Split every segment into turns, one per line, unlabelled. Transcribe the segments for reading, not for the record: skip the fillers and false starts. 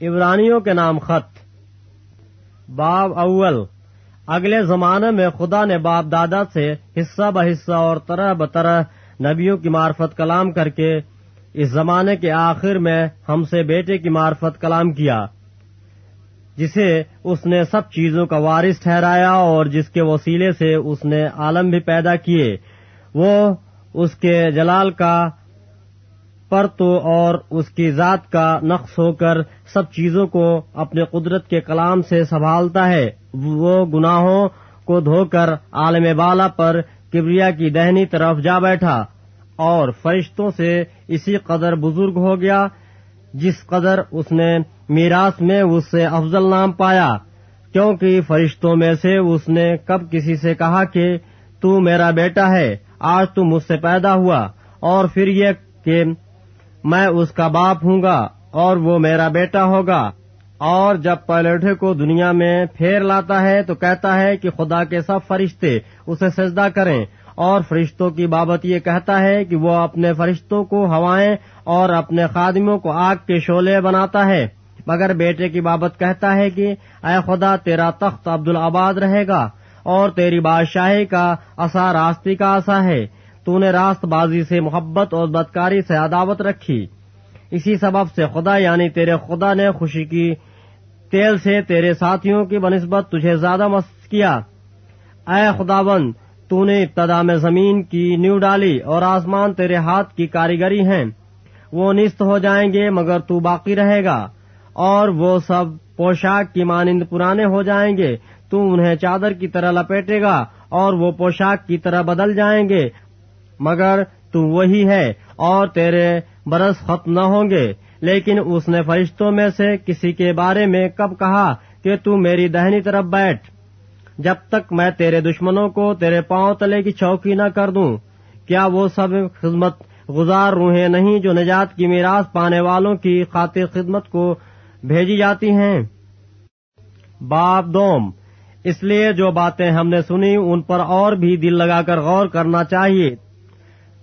عبرانیوں کے نام خط باب اول۔ اگلے زمانے میں خدا نے باپ دادا سے حصہ بحصہ اور طرح بطرح نبیوں کی معرفت کلام کر کے اس زمانے کے آخر میں ہم سے بیٹے کی معرفت کلام کیا، جسے اس نے سب چیزوں کا وارث ٹھہرایا اور جس کے وسیلے سے اس نے عالم بھی پیدا کیے۔ وہ اس کے جلال کا پرتو اور اس کی ذات کا نقص ہو کر سب چیزوں کو اپنے قدرت کے کلام سے سنبھالتا ہے۔ وہ گناہوں کو دھو کر عالم بالا پر کبریا کی دہنی طرف جا بیٹھا اور فرشتوں سے اسی قدر بزرگ ہو گیا جس قدر اس نے میراث میں اس سے افضل نام پایا، کیونکہ فرشتوں میں سے اس نے کب کسی سے کہا کہ تو میرا بیٹا ہے، آج تو مجھ سے پیدا ہوا، اور پھر یہ کہ میں اس کا باپ ہوں گا اور وہ میرا بیٹا ہوگا۔ اور جب پیلوٹے کو دنیا میں پھیر لاتا ہے تو کہتا ہے کہ خدا کے سب فرشتے اسے سجدہ کریں، اور فرشتوں کی بابت یہ کہتا ہے کہ وہ اپنے فرشتوں کو ہوائیں اور اپنے خادموں کو آگ کے شعلے بناتا ہے، مگر بیٹے کی بابت کہتا ہے کہ اے خدا تیرا تخت عبدالآباد رہے گا اور تیری بادشاہی کا عصا راستی کا عصا ہے، تو نے راست بازی سے محبت اور بدکاری سے عداوت رکھی۔ اسی سبب سے خدا یعنی تیرے خدا نے خوشی کی تیل سے تیرے ساتھیوں کی بنسبت تجھے زیادہ مست کیا۔ اے خداوند، تو نے ابتدا میں زمین کی نیو ڈالی اور آسمان تیرے ہاتھ کی کاریگری ہیں، وہ نیست ہو جائیں گے مگر تو باقی رہے گا، اور وہ سب پوشاک کی مانند پرانے ہو جائیں گے، تو انہیں چادر کی طرح لپیٹے گا اور وہ پوشاک کی طرح بدل جائیں گے، مگر تو وہی ہے اور تیرے برس ختم نہ ہوں گے۔ لیکن اس نے فرشتوں میں سے کسی کے بارے میں کب کہا کہ تو میری دہنی طرف بیٹھ، جب تک میں تیرے دشمنوں کو تیرے پاؤں تلے کی چوکی نہ کر دوں؟ کیا وہ سب خدمت گزار روحیں نہیں جو نجات کی میراث پانے والوں کی خاطر خدمت کو بھیجی جاتی ہیں؟ باب دوم۔ اس لیے جو باتیں ہم نے سنی ان پر اور بھی دل لگا کر غور کرنا چاہیے،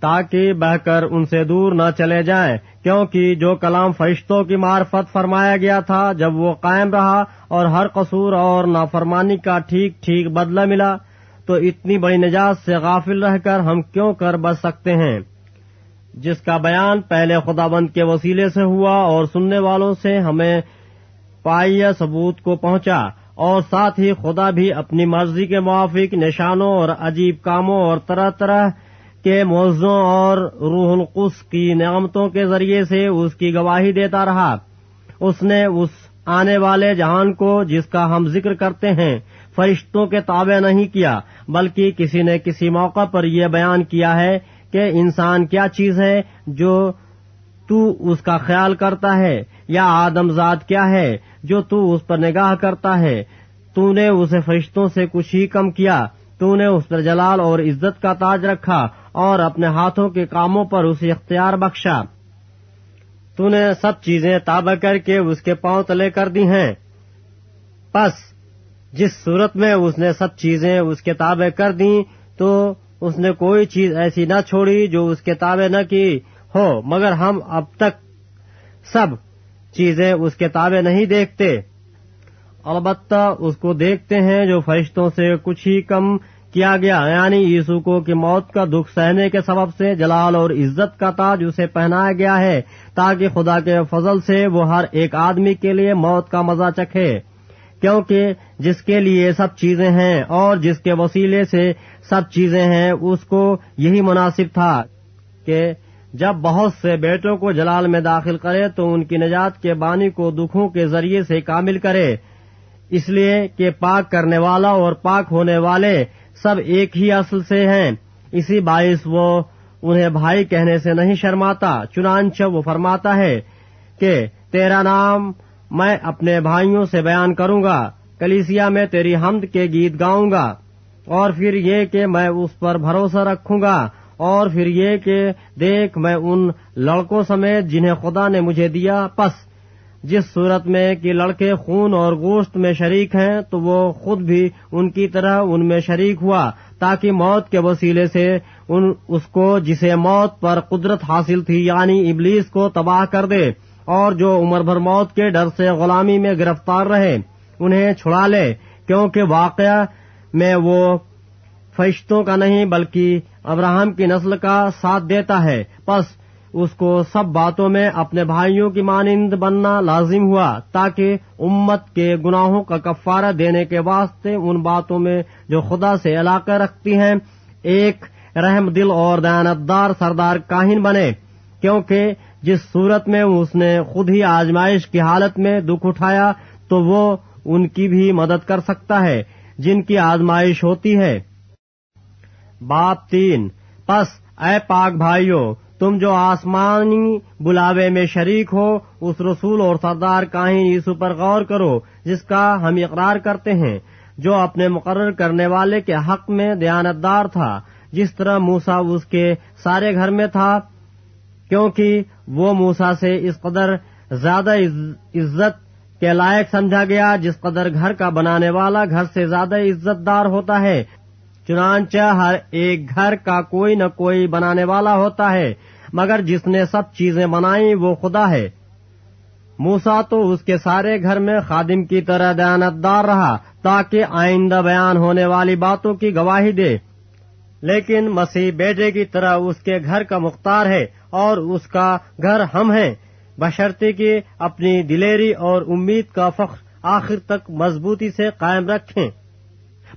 تاکہ بہہ کر ان سے دور نہ چلے جائیں، کیونکہ جو کلام فرشتوں کی معرفت فرمایا گیا تھا جب وہ قائم رہا اور ہر قصور اور نافرمانی کا ٹھیک ٹھیک بدلہ ملا، تو اتنی بڑی نجات سے غافل رہ کر ہم کیوں کر بچ سکتے ہیں، جس کا بیان پہلے خداوند کے وسیلے سے ہوا اور سننے والوں سے ہمیں پائیہ ثبوت کو پہنچا، اور ساتھ ہی خدا بھی اپنی مرضی کے موافق نشانوں اور عجیب کاموں اور طرح طرح کے معجزوں اور روح القدس کی نعمتوں کے ذریعے سے اس کی گواہی دیتا رہا۔ اس نے اس آنے والے جہان کو جس کا ہم ذکر کرتے ہیں فرشتوں کے تابع نہیں کیا، بلکہ کسی نے کسی موقع پر یہ بیان کیا ہے کہ انسان کیا چیز ہے جو تو اس کا خیال کرتا ہے، یا آدم ذات کیا ہے جو تو اس پر نگاہ کرتا ہے۔ تو نے اسے فرشتوں سے کچھ ہی کم کیا، تو نے اس پر جلال اور عزت کا تاج رکھا اور اپنے ہاتھوں کے کاموں پر اسے اختیار بخشا۔ تو نے سب چیزیں تابع کر کے اس کے پاؤں تلے کر دی ہیں۔ پس جس صورت میں اس نے سب چیزیں اس کے تابع کر دیں تو اس نے کوئی چیز ایسی نہ چھوڑی جو اس کے تابع نہ کی ہو، مگر ہم اب تک سب چیزیں اس کے تابع نہیں دیکھتے، البتہ اس کو دیکھتے ہیں جو فرشتوں سے کچھ ہی کم کیا گیا، یعنی یسوع کو کہ موت کا دکھ سہنے کے سبب سے جلال اور عزت کا تاج اسے پہنایا گیا ہے، تاکہ خدا کے فضل سے وہ ہر ایک آدمی کے لیے موت کا مزہ چکھے، کیونکہ جس کے لیے سب چیزیں ہیں اور جس کے وسیلے سے سب چیزیں ہیں اس کو یہی مناسب تھا کہ جب بہت سے بیٹوں کو جلال میں داخل کرے تو ان کی نجات کے بانی کو دکھوں کے ذریعے سے کامل کرے، اس لیے کہ پاک کرنے والا اور پاک ہونے والے سب ایک ہی اصل سے ہیں، اسی باعث وہ انہیں بھائی کہنے سے نہیں شرماتا، چنانچہ وہ فرماتا ہے کہ تیرا نام میں اپنے بھائیوں سے بیان کروں گا، کلیسیا میں تیری حمد کے گیت گاؤں گا، اور پھر یہ کہ میں اس پر بھروسہ رکھوں گا، اور پھر یہ کہ دیکھ میں ان لڑکوں سمیت جنہیں خدا نے مجھے دیا، پس جس صورت میں کہ لڑکے خون اور گوشت میں شریک ہیں تو وہ خود بھی ان کی طرح ان میں شریک ہوا، تاکہ موت کے وسیلے سے اس کو جسے موت پر قدرت حاصل تھی یعنی ابلیس کو تباہ کر دے، اور جو عمر بھر موت کے ڈر سے غلامی میں گرفتار رہے انہیں چھڑا لے، کیونکہ واقعہ میں وہ فرشتوں کا نہیں بلکہ ابراہیم کی نسل کا ساتھ دیتا ہے۔ پس اس کو سب باتوں میں اپنے بھائیوں کی مانند بننا لازم ہوا، تاکہ امت کے گناہوں کا کفارہ دینے کے واسطے ان باتوں میں جو خدا سے علاقہ رکھتی ہیں ایک رحم دل اور دیانتدار سردار کاہن بنے، کیونکہ جس صورت میں اس نے خود ہی آزمائش کی حالت میں دکھ اٹھایا تو وہ ان کی بھی مدد کر سکتا ہے جن کی آزمائش ہوتی ہے۔ باب 3۔ پس اے پاک بھائیو، تم جو آسمانی بلاوے میں شریک ہو اس رسول اور سردار کاہن یسوع پر غور کرو، جس کا ہم اقرار کرتے ہیں، جو اپنے مقرر کرنے والے کے حق میں دیانتدار تھا، جس طرح موسیٰ اس کے سارے گھر میں تھا، کیونکہ وہ موسیٰ سے اس قدر زیادہ عزت کے لائق سمجھا گیا جس قدر گھر کا بنانے والا گھر سے زیادہ عزت دار ہوتا ہے۔ چنانچہ ہر ایک گھر کا کوئی نہ کوئی بنانے والا ہوتا ہے، مگر جس نے سب چیزیں بنائیں وہ خدا ہے۔ موسیٰ تو اس کے سارے گھر میں خادم کی طرح دیانتدار رہا، تاکہ آئندہ بیان ہونے والی باتوں کی گواہی دے، لیکن مسیح بیٹے کی طرح اس کے گھر کا مختار ہے، اور اس کا گھر ہم ہیں، بشرطے کہ اپنی دلیری اور امید کا فخر آخر تک مضبوطی سے قائم رکھیں۔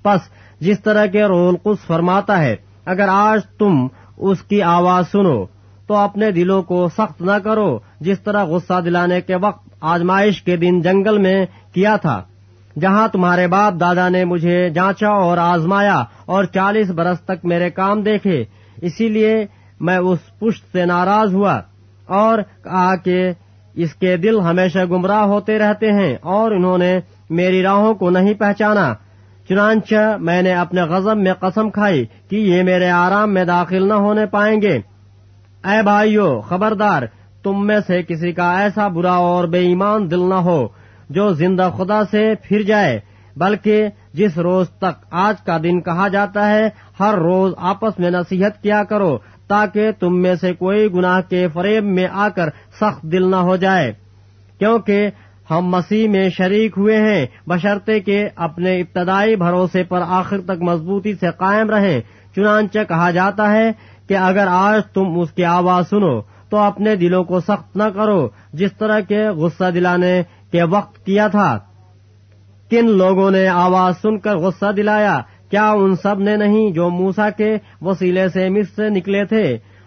پس جس طرح کے روح القدس فرماتا ہے، اگر آج تم اس کی آواز سنو تو اپنے دلوں کو سخت نہ کرو، جس طرح غصہ دلانے کے وقت آزمائش کے دن جنگل میں کیا تھا، جہاں تمہارے باپ دادا نے مجھے جانچا اور آزمایا اور 40 برس تک میرے کام دیکھے۔ اسی لیے میں اس پشت سے ناراض ہوا اور کہا کہ اس کے دل ہمیشہ گمراہ ہوتے رہتے ہیں اور انہوں نے میری راہوں کو نہیں پہچانا۔ چنانچہ میں نے اپنے غضب میں قسم کھائی کہ یہ میرے آرام میں داخل نہ ہونے پائیں گے۔ اے بھائیو، خبردار، تم میں سے کسی کا ایسا برا اور بے ایمان دل نہ ہو جو زندہ خدا سے پھر جائے، بلکہ جس روز تک آج کا دن کہا جاتا ہے ہر روز آپس میں نصیحت کیا کرو، تاکہ تم میں سے کوئی گناہ کے فریب میں آ کر سخت دل نہ ہو جائے، کیونکہ ہم مسیح میں شریک ہوئے ہیں، بشرطے کہ اپنے ابتدائی بھروسے پر آخر تک مضبوطی سے قائم رہیں۔ چنانچہ کہا جاتا ہے کہ اگر آج تم اس کی آواز سنو تو اپنے دلوں کو سخت نہ کرو، جس طرح کے غصہ دلانے کے وقت کیا تھا۔ کن لوگوں نے آواز سن کر غصہ دلایا؟ کیا ان سب نے نہیں جو موسیٰ کے وسیلے سے مصر سے نکلے تھے؟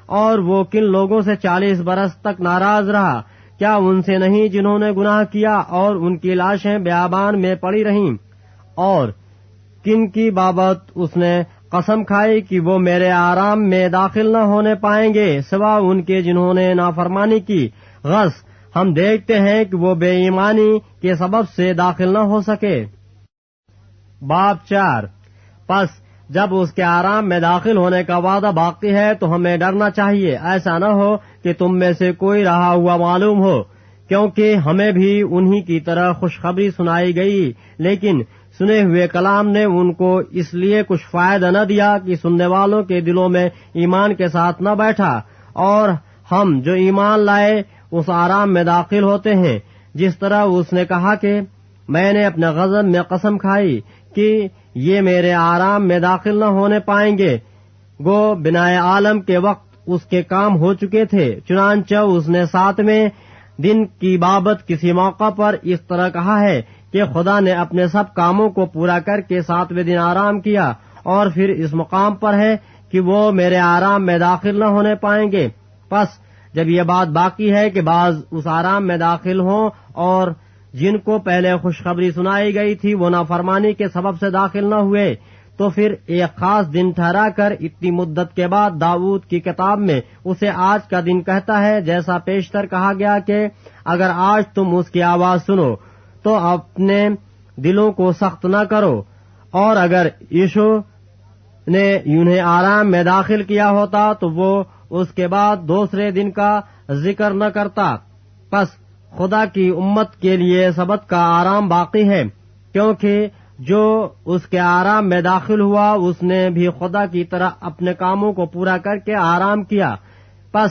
اور وہ کن لوگوں سے 40 برس تک ناراض رہا؟ کیا ان سے نہیں جنہوں نے گناہ کیا اور ان کی لاشیں بیابان میں پڑی رہیں؟ اور کن کی بابت اس نے قسم کھائی کہ وہ میرے آرام میں داخل نہ ہونے پائیں گے سوا ان کے جنہوں نے نافرمانی کی؟ غص ہم دیکھتے ہیں کہ وہ بے ایمانی کے سبب سے داخل نہ ہو سکے۔ باب 4۔ پس جب اس کے آرام میں داخل ہونے کا وعدہ باقی ہے تو ہمیں ڈرنا چاہیے، ایسا نہ ہو کہ تم میں سے کوئی رہا ہوا معلوم ہو، کیونکہ ہمیں بھی انہی کی طرح خوشخبری سنائی گئی، لیکن سنے ہوئے کلام نے ان کو اس لیے کچھ فائدہ نہ دیا کہ سننے والوں کے دلوں میں ایمان کے ساتھ نہ بیٹھا، اور ہم جو ایمان لائے اس آرام میں داخل ہوتے ہیں، جس طرح اس نے کہا کہ میں نے اپنے غضب میں قسم کھائی کہ یہ میرے آرام میں داخل نہ ہونے پائیں گے۔ گو بنائے عالم کے وقت اس کے کام ہو چکے تھے، چنانچہ اس نے 7ویں دن کی بابت کسی موقع پر اس طرح کہا ہے کہ خدا نے اپنے سب کاموں کو پورا کر کے 7ویں دن آرام کیا، اور پھر اس مقام پر ہے کہ وہ میرے آرام میں داخل نہ ہونے پائیں گے۔ پس جب یہ بات باقی ہے کہ بعض اس آرام میں داخل ہوں، اور جن کو پہلے خوشخبری سنائی گئی تھی وہ نافرمانی کے سبب سے داخل نہ ہوئے، تو پھر ایک خاص دن ٹھہرا کر اتنی مدت کے بعد داؤد کی کتاب میں اسے آج کا دن کہتا ہے، جیسا پیشتر کہا گیا کہ اگر آج تم اس کی آواز سنو تو اپنے دلوں کو سخت نہ کرو۔ اور اگر یشوع نے انہیں آرام میں داخل کیا ہوتا تو وہ اس کے بعد دوسرے دن کا ذکر نہ کرتا۔ پس خدا کی امت کے لیے سبت کا آرام باقی ہے، کیونکہ جو اس کے آرام میں داخل ہوا اس نے بھی خدا کی طرح اپنے کاموں کو پورا کر کے آرام کیا۔ پس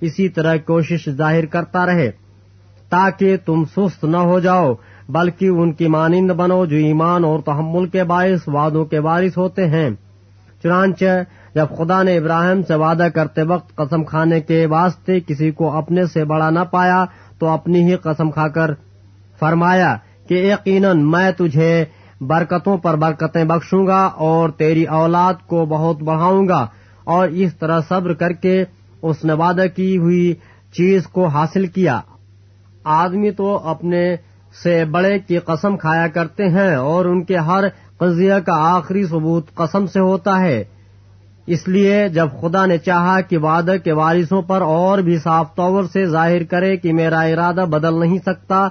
اسی طرح کوشش ظاہر کرتا رہے تاکہ تم سست نہ ہو جاؤ، بلکہ ان کی مانند بنو جو ایمان اور تحمل کے باعث وعدوں کے وارث ہوتے ہیں۔ چنانچہ جب خدا نے ابراہیم سے وعدہ کرتے وقت قسم کھانے کے واسطے کسی کو اپنے سے بڑا نہ پایا تو اپنی ہی قسم کھا کر فرمایا کہ یقیناً میں تجھے برکتوں پر برکتیں بخشوں گا اور تیری اولاد کو بہت بڑھاؤں گا، اور اس طرح صبر کر کے اس نے وعدہ کی ہوئی چیز کو حاصل کیا۔ آدمی تو اپنے سے بڑے کی قسم کھایا کرتے ہیں اور ان کے ہر قضیہ کا آخری ثبوت قسم سے ہوتا ہے۔ اس لیے جب خدا نے چاہا کہ وعدہ کے وارثوں پر اور بھی صاف طور سے ظاہر کرے کہ میرا ارادہ بدل نہیں سکتا،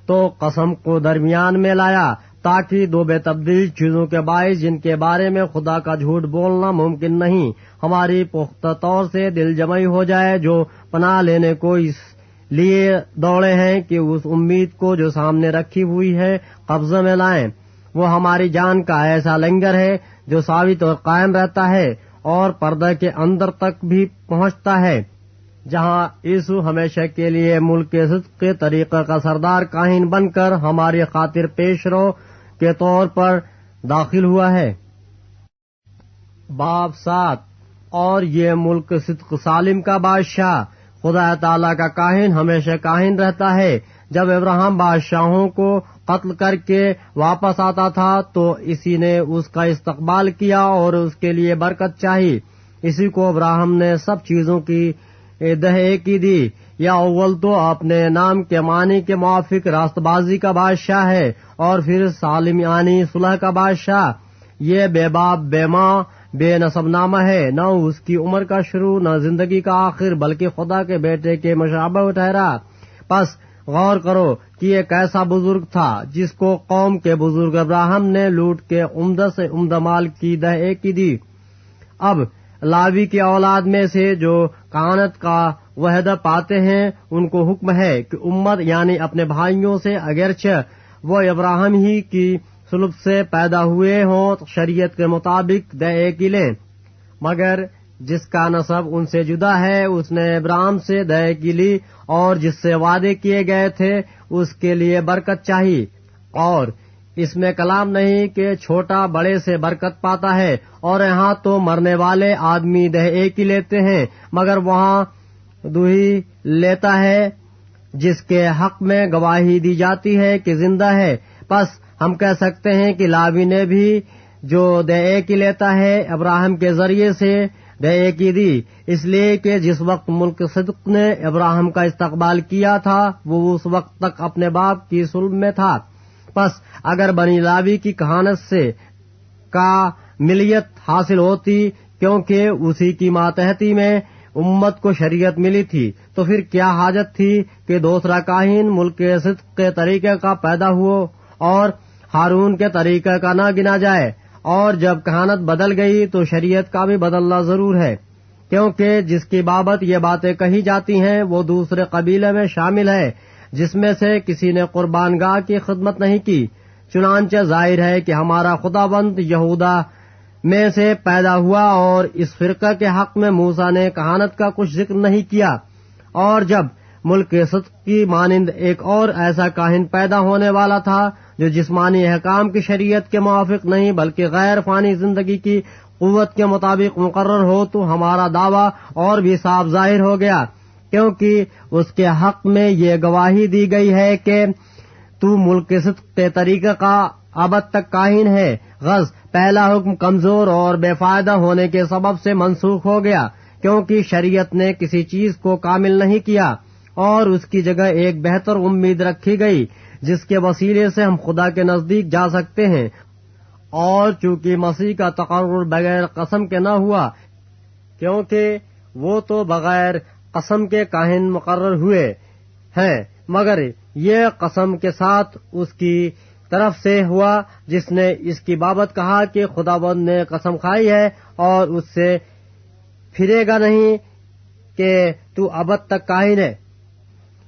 تو قسم کو درمیان میں لایا تاکہ دو بے تبدیل چیزوں کے باعث جن کے بارے میں خدا کا جھوٹ بولنا ممکن نہیں، ہماری پختہ طور سے دل جمعی ہو جائے، جو پناہ لینے کو اس لیے دوڑے ہیں کہ اس امید کو جو سامنے رکھی ہوئی ہے قبضے میں لائیں۔ وہ ہماری جان کا ایسا لنگر ہے جو ثابت اور قائم رہتا ہے اور پردہ کے اندر تک بھی پہنچتا ہے، جہاں یسوع ہمیشہ کے لیے ملک کے صدق کے طریقہ کا سردار کاہن بن کر ہماری خاطر پیش رو کے طور پر داخل ہوا ہے۔ باب 7۔ اور یہ ملک صدق سالم کا بادشاہ خدا تعالی کا کاہن ہمیشہ کاہن رہتا ہے۔ جب ابراہیم بادشاہوں کو قتل کر کے واپس آتا تھا تو اسی نے اس کا استقبال کیا اور اس کے لیے برکت چاہی۔ اسی کو ابراہیم نے سب چیزوں کی دہے کی دی۔ یا اول تو اپنے نام کے معنی کے موافق راست بازی کا بادشاہ ہے، اور پھر سالم یعنی صلح کا بادشاہ۔ یہ بے باپ بے ماں بے نسب نامہ ہے، نہ اس کی عمر کا شروع نہ زندگی کا آخر، بلکہ خدا کے بیٹے کے مشابہ ٹھہرا۔ پس غور کرو کہ یہ کیسا بزرگ تھا جس کو قوم کے بزرگ ابراہیم نے لوٹ کے عمدہ سے عمدہ مال کی دہے کی دی۔ اب لاوی کی اولاد میں سے جو کہانت کا وحدہ پاتے ہیں ان کو حکم ہے کہ امت یعنی اپنے بھائیوں سے اگرچہ وہ ابراہیم ہی کی سلب سے پیدا ہوئے ہوں شریعت کے مطابق دہے کی لیں، مگر جس کا نسب ان سے جدا ہے اس نے ابراہیم سے دہے کی لی، اور جس سے وعدے کیے گئے تھے اس کے لیے برکت چاہیے۔ اور اس میں کلام نہیں کہ چھوٹا بڑے سے برکت پاتا ہے، اور یہاں تو مرنے والے آدمی دہے کی لیتے ہیں، مگر وہاں دوہی لیتا ہے جس کے حق میں گواہی دی جاتی ہے کہ زندہ ہے۔ پس ہم کہہ سکتے ہیں کہ لاوی نے بھی جو دہے کی لیتا ہے ابراہیم کے ذریعے سے دہے کی دی، اس لیے کہ جس وقت ملک صدق نے ابراہیم کا استقبال کیا تھا وہ اس وقت تک اپنے باپ کی صلب میں تھا۔ پس اگر بنی لاوی کی کہانت سے کاملیت حاصل ہوتی کیونکہ اسی کی ماتحتی میں امت کو شریعت ملی تھی، تو پھر کیا حاجت تھی کہ دوسرا کاہن ملک صدق کے طریقے کا پیدا ہو اور ہارون کے طریقے کا نہ گنا جائے؟ اور جب کہانت بدل گئی تو شریعت کا بھی بدلنا ضرور ہے، کیونکہ جس کی بابت یہ باتیں کہی جاتی ہیں وہ دوسرے قبیلے میں شامل ہے جس میں سے کسی نے قربان گاہ کی خدمت نہیں کی۔ چنانچہ ظاہر ہے کہ ہمارا خداوند یہودا میں سے پیدا ہوا، اور اس فرقہ کے حق میں موسیٰ نے کہانت کا کچھ ذکر نہیں کیا۔ اور جب ملک صدق کی مانند ایک اور ایسا کاہن پیدا ہونے والا تھا جو جسمانی احکام کی شریعت کے موافق نہیں بلکہ غیر فانی زندگی کی قوت کے مطابق مقرر ہو، تو ہمارا دعویٰ اور بھی صاف ظاہر ہو گیا، کیونکہ اس کے حق میں یہ گواہی دی گئی ہے کہ تو ملک صدق کے طریقہ کا ابد تک کاہن ہے۔ غرض پہلا حکم کمزور اور بے فائدہ ہونے کے سبب سے منسوخ ہو گیا، کیونکہ شریعت نے کسی چیز کو کامل نہیں کیا، اور اس کی جگہ ایک بہتر امید رکھی گئی جس کے وسیلے سے ہم خدا کے نزدیک جا سکتے ہیں۔ اور چونکہ مسیح کا تقرر بغیر قسم کے نہ ہوا، کیونکہ وہ تو بغیر قسم کے کاہن مقرر ہوئے ہیں، مگر یہ قسم کے ساتھ اس کی طرف سے ہوا جس نے اس کی بابت کہا کہ خداوند نے قسم کھائی ہے اور اس سے پھرے گا نہیں کہ تو ابد تک کاہن ہے۔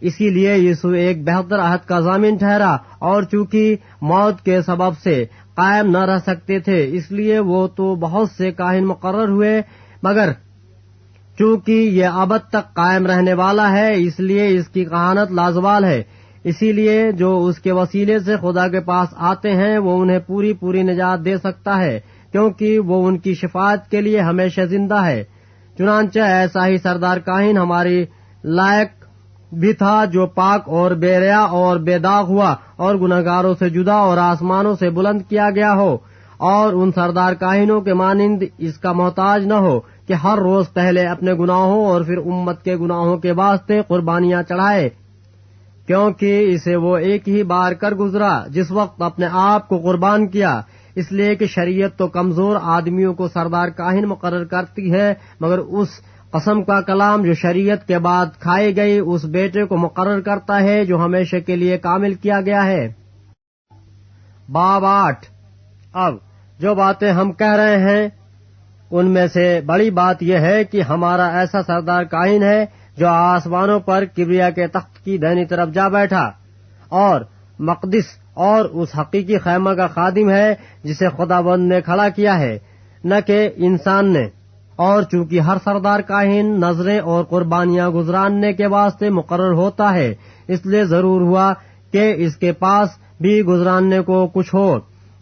اسی لیے یسوع ایک بہتر عہد کا ضامن ٹھہرا، اور چونکہ موت کے سبب سے قائم نہ رہ سکتے تھے اس لیے وہ تو بہت سے کاہن مقرر ہوئے، مگر چونکہ یہ ابد تک قائم رہنے والا ہے، اس لیے اس کی کہانت لازوال ہے۔ اسی لیے جو اس کے وسیلے سے خدا کے پاس آتے ہیں وہ انہیں پوری پوری نجات دے سکتا ہے، کیونکہ وہ ان کی شفاعت کے لیے ہمیشہ زندہ ہے۔ چنانچہ ایسا ہی سردار کاہن ہماری لائق بھی تھا، جو پاک اور بے ریا اور بے داغ ہوا اور گنہگاروں سے جدا اور آسمانوں سے بلند کیا گیا ہو، اور ان سردار کاہنوں کے مانند اس کا محتاج نہ ہو کہ ہر روز پہلے اپنے گناہوں اور پھر امت کے گناہوں کے واسطے قربانیاں چڑھائے، کیونکہ اسے وہ ایک ہی بار کر گزرا جس وقت اپنے آپ کو قربان کیا۔ اس لیے کہ شریعت تو کمزور آدمیوں کو سردار کاہن مقرر کرتی ہے، مگر اس قسم کا کلام جو شریعت کے بعد کھائی گئی اس بیٹے کو مقرر کرتا ہے جو ہمیشہ کے لیے کامل کیا گیا ہے۔ باب 8۔ اب جو باتیں ہم کہہ رہے ہیں ان میں سے بڑی بات یہ ہے کہ ہمارا ایسا سردار کاہن ہے جو آسمانوں پر کبریا کے تخت کی دائنی طرف جا بیٹھا، اور مقدس اور اس حقیقی خیمہ کا خادم ہے جسے خداوند نے کھڑا کیا ہے، نہ کہ انسان نے۔ اور چونکہ ہر سردار کاہن نذریں اور قربانیاں گزراننے کے واسطے مقرر ہوتا ہے، اس لیے ضرور ہوا کہ اس کے پاس بھی گزراننے کو کچھ ہو،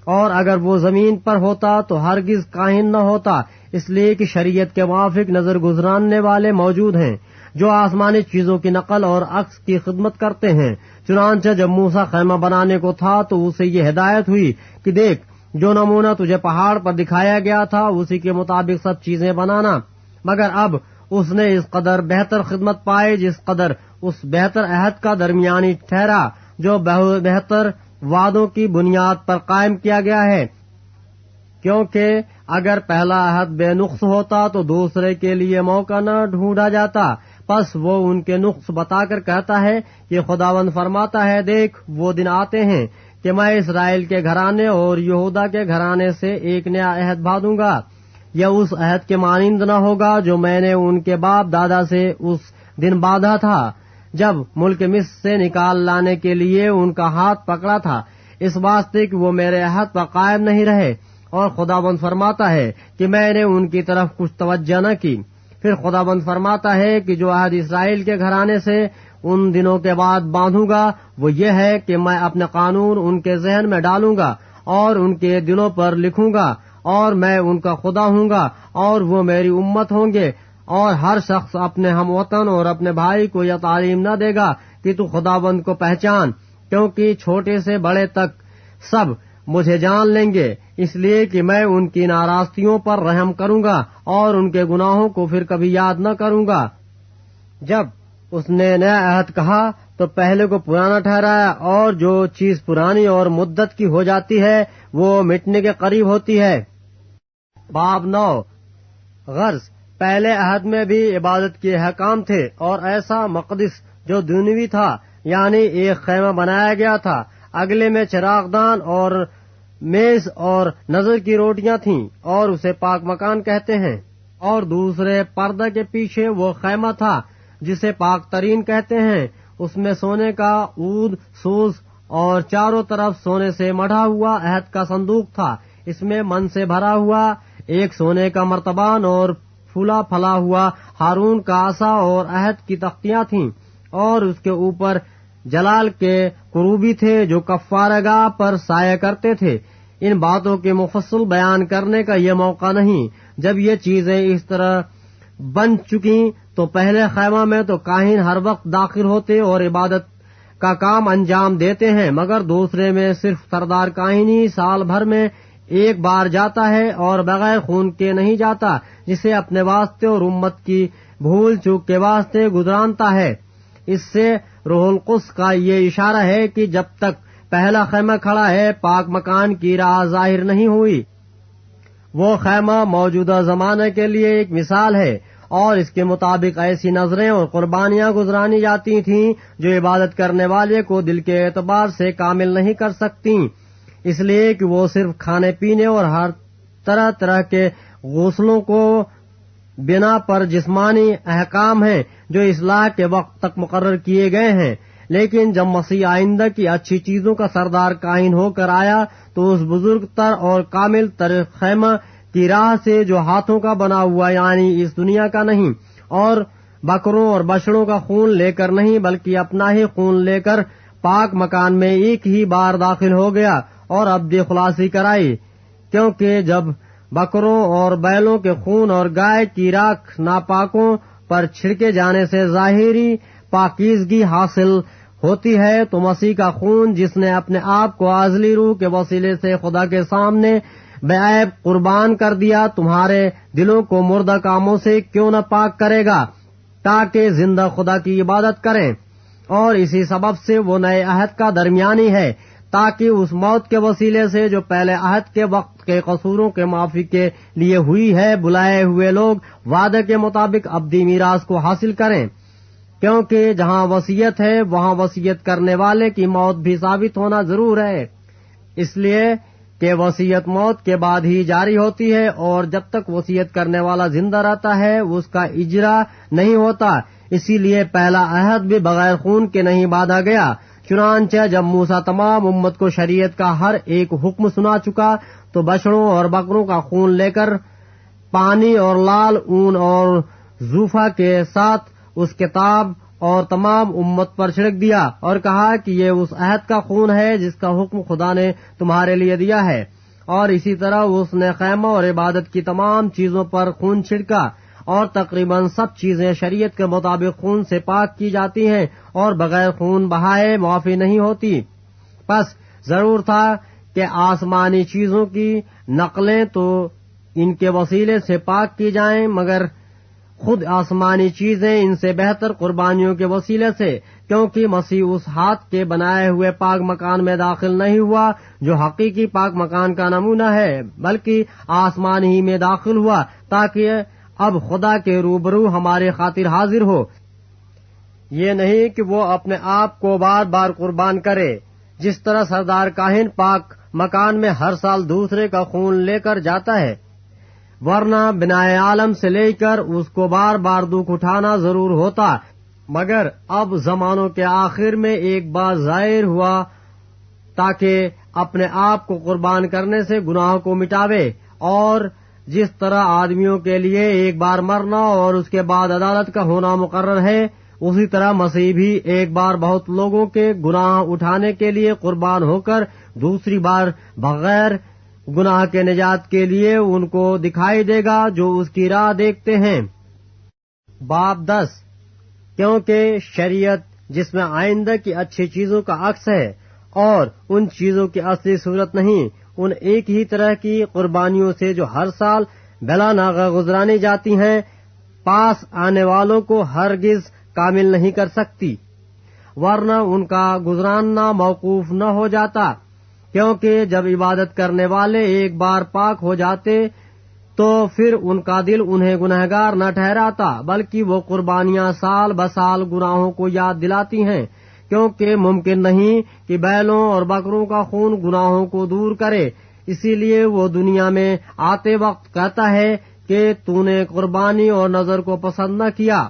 اور اگر وہ زمین پر ہوتا تو ہرگز کاہن نہ ہوتا، اس لیے کہ شریعت کے موافق نظر گزراننے والے موجود ہیں جو آسمانی چیزوں کی نقل اور عکس کی خدمت کرتے ہیں۔ چنانچہ جب موسیٰ خیمہ بنانے کو تھا تو اسے یہ ہدایت ہوئی کہ دیکھ، جو نمونہ تجھے پہاڑ پر دکھایا گیا تھا اسی کے مطابق سب چیزیں بنانا، مگر اب اس نے اس قدر بہتر خدمت پائی جس قدر اس بہتر عہد کا درمیانی ٹھہرا جو بہتر وعدوں کی بنیاد پر قائم کیا گیا ہے، کیونکہ اگر پہلا عہد بے نقص ہوتا تو دوسرے کے لیے موقع نہ ڈھونڈا جاتا۔ پس وہ ان کے نقص بتا کر کہتا ہے کہ خداوند فرماتا ہے، دیکھ وہ دن آتے ہیں کہ میں اسرائیل کے گھرانے اور یہودا کے گھرانے سے ایک نیا عہد باندھوں گا، یا اس عہد کے مانند نہ ہوگا جو میں نے ان کے باپ دادا سے اس دن باندھا تھا جب ملک مصر سے نکال لانے کے لیے ان کا ہاتھ پکڑا تھا، اس واسطے کہ وہ میرے عہد پر قائم نہیں رہے۔ اور خداوند فرماتا ہے کہ میں نے ان کی طرف کچھ توجہ نہ کی۔ پھر خداوند فرماتا ہے کہ جو عہد اسرائیل کے گھرانے سے ان دنوں کے بعد باندھوں گا وہ یہ ہے کہ میں اپنے قانون ان کے ذہن میں ڈالوں گا اور ان کے دلوں پر لکھوں گا، اور میں ان کا خدا ہوں گا اور وہ میری امت ہوں گے۔ اور ہر شخص اپنے ہم وطن اور اپنے بھائی کو یہ تعلیم نہ دے گا کہ تو خداوند کو پہچان، کیونکہ چھوٹے سے بڑے تک سب مجھے جان لیں گے، اس لیے کہ میں ان کی ناراضیوں پر رحم کروں گا اور ان کے گناہوں کو پھر کبھی یاد نہ کروں گا۔ جب اس نے نیا عہد کہا تو پہلے کو پرانا ٹھہرایا، اور جو چیز پرانی اور مدت کی ہو جاتی ہے وہ مٹنے کے قریب ہوتی ہے۔ باب 9۔ غرض پہلے عہد میں بھی عبادت کے احکام تھے، اور ایسا مقدس جو دنیوی تھا، یعنی ایک خیمہ بنایا گیا تھا، اگلے میں چراغ دان اور میز اور نظر کی روٹیاں تھیں، اور اسے پاک مکان کہتے ہیں۔ اور دوسرے پردہ کے پیچھے وہ خیمہ تھا جسے پاک ترین کہتے ہیں، اس میں سونے کا عود سوز اور چاروں طرف سونے سے مڑھا ہوا عہد کا صندوق تھا، اس میں من سے بھرا ہوا ایک سونے کا مرتبان اور پھولا پھلا ہوا ہارون کا عصا اور عہد کی تختیاں تھیں، اور اس کے اوپر جلال کے کروبی تھے جو کفارہ گاہ پر سایہ کرتے تھے۔ ان باتوں کے مفصل بیان کرنے کا یہ موقع نہیں۔ جب یہ چیزیں اس طرح بن چکیں تو پہلے خیمہ میں تو کاہن ہر وقت داخل ہوتے اور عبادت کا کام انجام دیتے ہیں، مگر دوسرے میں صرف سردار کاہن ہی سال بھر میں ایک بار جاتا ہے اور بغیر خون کے نہیں جاتا، جسے اپنے واسطے اور امت کی بھول چوک کے واسطے گزرانتا ہے۔ اس سے روح القدس کا یہ اشارہ ہے کہ جب تک پہلا خیمہ کھڑا ہے پاک مکان کی راہ ظاہر نہیں ہوئی۔ وہ خیمہ موجودہ زمانے کے لیے ایک مثال ہے، اور اس کے مطابق ایسی نظریں اور قربانیاں گزرانی جاتی تھیں جو عبادت کرنے والے کو دل کے اعتبار سے کامل نہیں کر سکتی، اس لیے کہ وہ صرف کھانے پینے اور ہر طرح طرح کے غسلوں کو بنا پر جسمانی احکام ہیں جو اصلاح کے وقت تک مقرر کیے گئے ہیں۔ لیکن جب مسیح آئندہ کی اچھی چیزوں کا سردار کاہن ہو کر آیا تو اس بزرگ تر اور کامل تر خیمہ کی راہ سے جو ہاتھوں کا بنا ہوا یعنی اس دنیا کا نہیں، اور بکروں اور بچڑوں کا خون لے کر نہیں بلکہ اپنا ہی خون لے کر پاک مکان میں ایک ہی بار داخل ہو گیا اور ابدی خلاصی کرائی، کیونکہ جب بکروں اور بیلوں کے خون اور گائے کی راکھ ناپاکوں پر چھڑکے جانے سے ظاہری پاکیزگی حاصل ہوتی ہے، تو مسیح کا خون جس نے اپنے آپ کو ازلی روح کے وسیلے سے خدا کے سامنے بے عیب قربان کر دیا، تمہارے دلوں کو مردہ کاموں سے کیوں نہ پاک کرے گا تاکہ زندہ خدا کی عبادت کریں۔ اور اسی سبب سے وہ نئے عہد کا درمیانی ہے، تاکہ اس موت کے وسیلے سے جو پہلے عہد کے وقت کے قصوروں کے معافی کے لیے ہوئی ہے، بلائے ہوئے لوگ وعدے کے مطابق ابدی میراث کو حاصل کریں، کیونکہ جہاں وصیت ہے وہاں وصیت کرنے والے کی موت بھی ثابت ہونا ضرور ہے، اس لیے کہ وصیت موت کے بعد ہی جاری ہوتی ہے، اور جب تک وصیت کرنے والا زندہ رہتا ہے اس کا اجرا نہیں ہوتا، اسی لیے پہلا عہد بھی بغیر خون کے نہیں باندھا گیا۔ چنانچہ جب موسیٰ تمام امت کو شریعت کا ہر ایک حکم سنا چکا تو بچڑوں اور بکروں کا خون لے کر پانی اور لال اون اور زوفا کے ساتھ اس کتاب اور تمام امت پر چھڑک دیا، اور کہا کہ یہ اس عہد کا خون ہے جس کا حکم خدا نے تمہارے لیے دیا ہے۔ اور اسی طرح اس نے خیمہ اور عبادت کی تمام چیزوں پر خون چھڑکا، اور تقریباً سب چیزیں شریعت کے مطابق خون سے پاک کی جاتی ہیں اور بغیر خون بہائے معافی نہیں ہوتی۔ پس ضرور تھا کہ آسمانی چیزوں کی نقلیں تو ان کے وسیلے سے پاک کی جائیں، مگر خود آسمانی چیزیں ان سے بہتر قربانیوں کے وسیلے سے، کیونکہ مسیح اس ہاتھ کے بنائے ہوئے پاک مکان میں داخل نہیں ہوا جو حقیقی پاک مکان کا نمونہ ہے، بلکہ آسمان ہی میں داخل ہوا تاکہ اب خدا کے روبرو ہمارے خاطر حاضر ہو۔ یہ نہیں کہ وہ اپنے آپ کو بار بار قربان کرے، جس طرح سردار کاہن پاک مکان میں ہر سال دوسرے کا خون لے کر جاتا ہے، ورنہ بنائے عالم سے لے کر اس کو بار بار دکھ اٹھانا ضرور ہوتا، مگر اب زمانوں کے آخر میں ایک بار ظاہر ہوا تاکہ اپنے آپ کو قربان کرنے سے گناہوں کو مٹاوے، اور جس طرح آدمیوں کے لیے ایک بار مرنا اور اس کے بعد عدالت کا ہونا مقرر ہے، اسی طرح مسیح بھی ایک بار بہت لوگوں کے گناہ اٹھانے کے لیے قربان ہو کر دوسری بار بغیر گناہ کے نجات کے لیے ان کو دکھائی دے گا جو اس کی راہ دیکھتے ہیں۔ باب 10 کیونکہ شریعت جس میں آئندہ کی اچھی چیزوں کا عکس ہے اور ان چیزوں کی اصلی صورت نہیں، ان ایک ہی طرح کی قربانیوں سے جو ہر سال بلا ناغہ گزرانی جاتی ہیں پاس آنے والوں کو ہرگز کامل نہیں کر سکتی، ورنہ ان کا گزراننا موقوف نہ ہو جاتا، کیونکہ جب عبادت کرنے والے ایک بار پاک ہو جاتے تو پھر ان کا دل انہیں گنہگار نہ ٹھہراتا، بلکہ وہ قربانیاں سال بسال گناہوں کو یاد دلاتی ہیں، کیونکہ ممکن نہیں کہ بیلوں اور بکروں کا خون گناہوں کو دور کرے، اسی لیے وہ دنیا میں آتے وقت کہتا ہے کہ تو نے قربانی اور نذر کو پسند نہ کیا،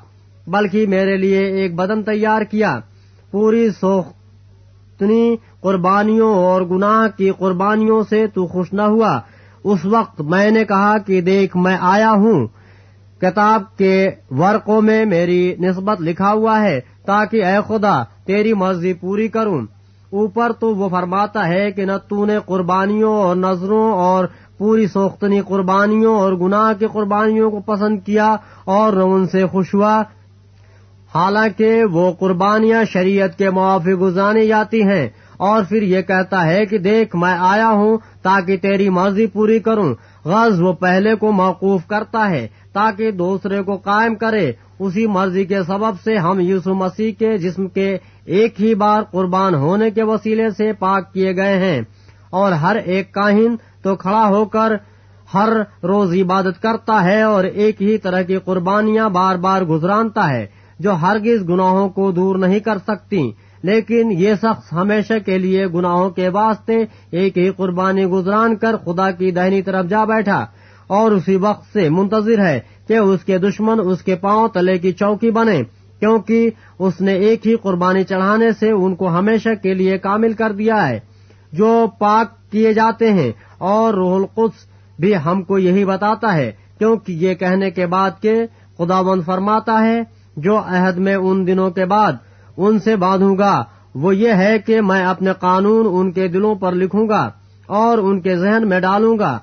بلکہ میرے لیے ایک بدن تیار کیا۔ پوری سوختنی قربانیوں اور گناہ کی قربانیوں سے تو خوش نہ ہوا۔ اس وقت میں نے کہا کہ دیکھ میں آیا ہوں، کتاب کے ورقوں میں میری نسبت لکھا ہوا ہے تاکہ اے خدا تیری مرضی پوری کروں۔ اوپر تو وہ فرماتا ہے کہ نہ تو نے قربانیوں اور نذروں اور پوری سوختنی قربانیوں اور گناہ کی قربانیوں کو پسند کیا اور نہ ان سے خوش ہوا، حالانکہ وہ قربانیاں شریعت کے موافق گزرانی جاتی ہیں، اور پھر یہ کہتا ہے کہ دیکھ میں آیا ہوں تاکہ تیری مرضی پوری کروں۔ غرض وہ پہلے کو موقوف کرتا ہے تاکہ دوسرے کو قائم کرے۔ اسی مرضی کے سبب سے ہم یسوع مسیح کے جسم کے ایک ہی بار قربان ہونے کے وسیلے سے پاک کیے گئے ہیں، اور ہر ایک کاہن تو کھڑا ہو کر ہر روز عبادت کرتا ہے اور ایک ہی طرح کی قربانیاں بار بار گزرانتا ہے جو ہرگز گناہوں کو دور نہیں کر سکتی، لیکن یہ شخص ہمیشہ کے لیے گناہوں کے واسطے ایک ہی قربانی گزران کر خدا کی دہنی طرف جا بیٹھا، اور اسی وقت سے منتظر ہے کہ اس کے دشمن اس کے پاؤں تلے کی چوکی بنے، کیونکہ اس نے ایک ہی قربانی چڑھانے سے ان کو ہمیشہ کے لیے کامل کر دیا ہے جو پاک کیے جاتے ہیں۔ اور روح القدس بھی ہم کو یہی بتاتا ہے، کیونکہ یہ کہنے کے بعد کہ خداوند فرماتا ہے، جو عہد میں ان دنوں کے بعد ان سے باندھوں گا وہ یہ ہے کہ میں اپنے قانون ان کے دلوں پر لکھوں گا اور ان کے ذہن میں ڈالوں گا۔